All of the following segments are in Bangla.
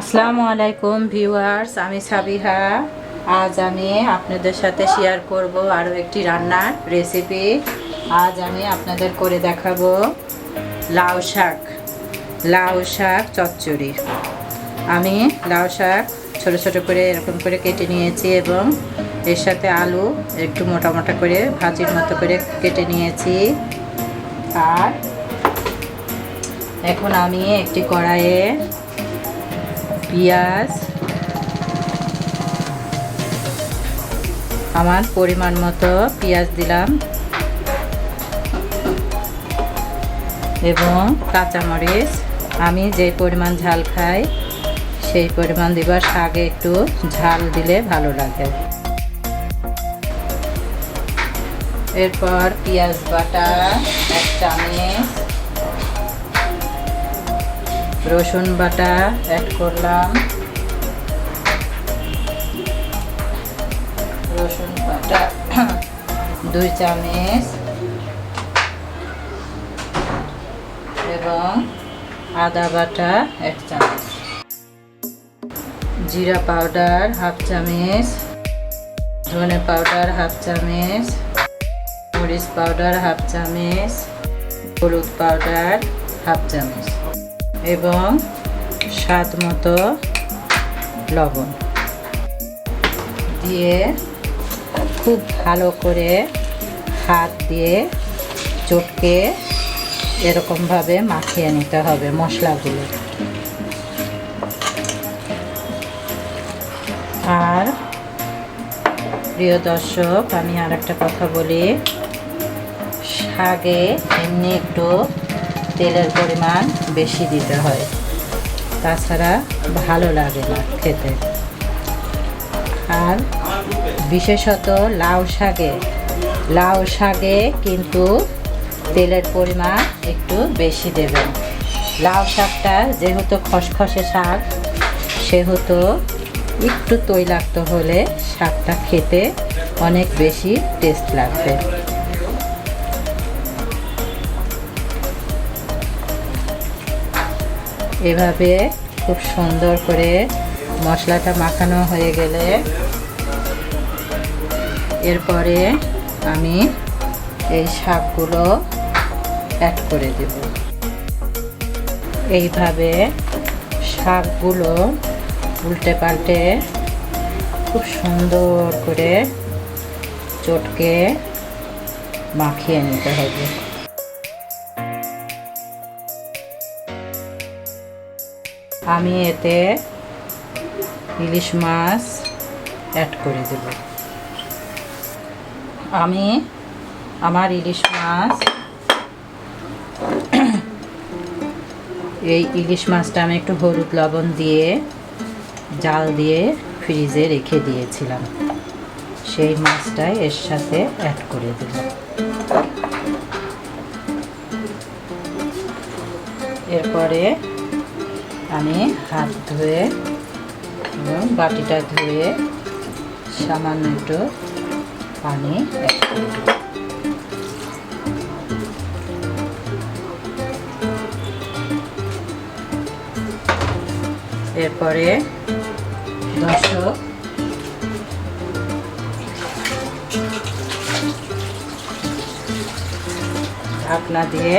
আসসালামু আলাইকুম ভিউয়ার্স, আমি সাবিহা। আজ আমি আপনাদের সাথে শেয়ার করব আরও একটি রান্নার রেসিপি। আজ আমি আপনাদের করে দেখাবো লাউ শাক চচ্চড়ি। আমি লাউ শাক ছোট ছোট করে এরকম করে কেটে নিয়েছি এবং এর সাথে আলু একটু মোটা মোটা করে ভাজির মতো করে কেটে নিয়েছি। আর এখন আমি একটি কড়াইয়ে পেঁয়াজ, আমার পরিমাণ মতো পেঁয়াজ দিলাম এবং কাঁচামরিচ আমি যে পরিমাণ ঝাল খাই সেই পরিমাণ দিব। শাকে একটু ঝাল দিলে ভালো লাগে। এরপর পেঁয়াজ বাটা 1 চামচ, রসুন বাটা অ্যাড করলাম, রসুন বাটা 2 চামচ এবং আদা বাটা 1 চামচ, জিরা পাউডার 1/2 চামচ, ধনে পাউডার 1/2 চামচ, মরিচ পাউডার 1/2 চামচ, হলুদ পাউডার 1/2 চামচ এবং স্বাদ মতো লবণ দিয়ে খুব ভালো করে হাত দিয়ে চটকে এরকমভাবে মাখিয়ে নিতে হবে মশলাগুলো। আর প্রিয় দর্শক, আমি আর একটা কথা বলি, শাকে এমনি একটু তেলের পরিমাণ বেশি দিতে হয়, তাছাড়া ভালো লাগে না খেতে। আর বিশেষত লাউ শাকে কিন্তু তেলের পরিমাণ একটু বেশি দেবেন। লাউ শাকটা যেহেতু খসখসে শাক, সেহেতু একটু তৈলাক্ত হলে শাকটা খেতে অনেক বেশি টেস্ট লাগবে। এভাবে খুব সুন্দর করে মশলাটা মাখানো হয়ে গেলে এরপরে আমি এই শাকগুলো অ্যাড করে দেব। এইভাবে শাকগুলো উল্টে পাল্টে খুব সুন্দর করে চটকে মাখিয়ে নিতে হবে। আমি এতে ইলিশ মাছ অ্যাড করে দেব। আমি আমার ইলিশ মাছ এই ইলিশ মাছটা আমি একটু হলুদ লবণ দিয়ে জাল দিয়ে ফ্রিজে রেখে দিয়েছিলাম, সেই মাছটাই এর সাথে অ্যাড করে দেব। এরপরে আমি হাত ধুয়ে এবং বাটিটা ধুয়ে সামান্য একটু পানি অ্যাড করে দেব। এরপরে দর্শক, ঢাকনা দিয়ে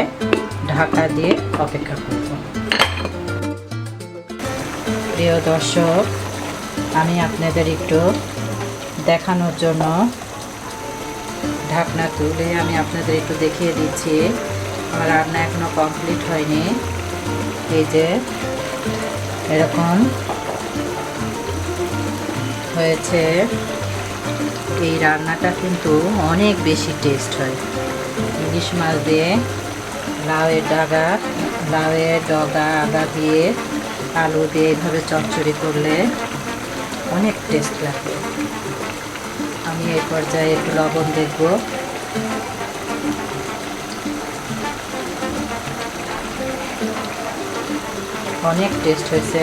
ঢাকা দিয়ে অপেক্ষা করব। প্রিয় দর্শক, আমি আপনাদের একটু দেখানোর জন্য ঢাকনা তুলে আমি আপনাদের একটু দেখিয়ে দিচ্ছি। আমার রান্না এখনো কমপ্লিট হয়নি। এই যে এরকম হয়েছে। এই রান্নাটা কিন্তু অনেক বেশি টেস্ট হয়। ইলিশ মাছ দিয়ে লাউয়ের ডগা আগা দিয়ে আলু দিয়ে এইভাবে চচ্চড়ি করলে অনেক টেস্ট লাগে। আমি এই পর্যায়ে একটু লবণ দেখব। অনেক টেস্ট হয়েছে,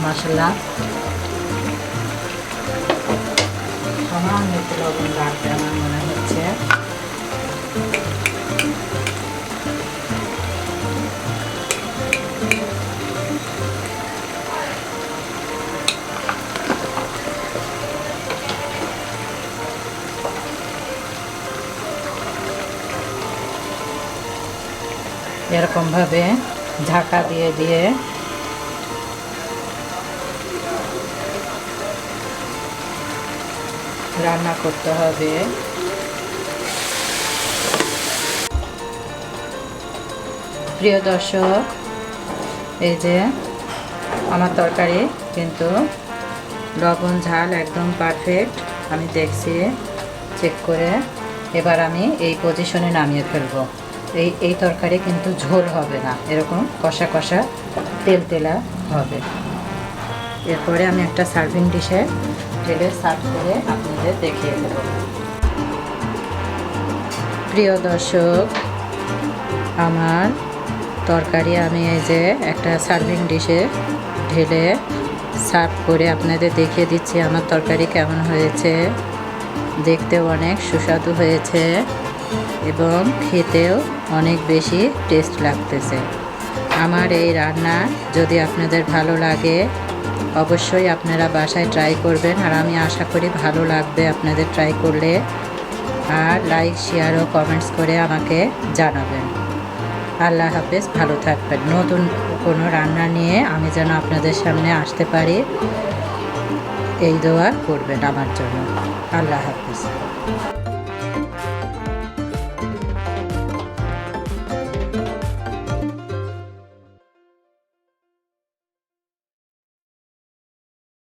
মাশাআল্লাহ। সামান্য একটু লবণ লাগবে আমার মনে হচ্ছে। এরকমভাবে ঢাকা দিয়ে দিয়ে রান্না করতে হবে। প্রিয় দর্শক, এই যে আমার তরকারি কিন্তু লবণ ঝাল একদম পারফেক্ট, আমি দেখছি চেক করে। এবার আমি এই পজিশনে নামিয়ে ফেলবো। এই তরকারি কিন্তু ঝোল হবে না, এরকম কষা কষা তেল তেলা হবে। এরপরে আমি একটা সার্ভিং ডিশে ঢেলে সার্ভ করে আপনাদের দেখিয়ে দেব। প্রিয় দর্শক, আমার তরকারি আমি এই যে একটা সার্ভিং ডিশে ঢেলে সার্ভ করে আপনাদের দেখিয়ে দিচ্ছি আমার তরকারি কেমন হয়েছে। দেখতেও অনেক সুস্বাদু হয়েছে এবং খেতেও অনেক বেশি টেস্ট লাগতেছে। আমার এই রান্না যদি আপনাদের ভালো লাগে অবশ্যই আপনারা বাসায় ট্রাই করবেন, আর আমি আশা করি ভালো লাগবে আপনাদের ট্রাই করলে। আর লাইক, শেয়ার ও কমেন্টস করে আমাকে জানাবেন। আল্লাহ হাফেজ, ভালো থাকবেন। নতুন কোনো রান্না নিয়ে আমি যেন আপনাদের সামনে আসতে পারি এই দোয়া করবেন আমার জন্য। আল্লাহ হাফেজ।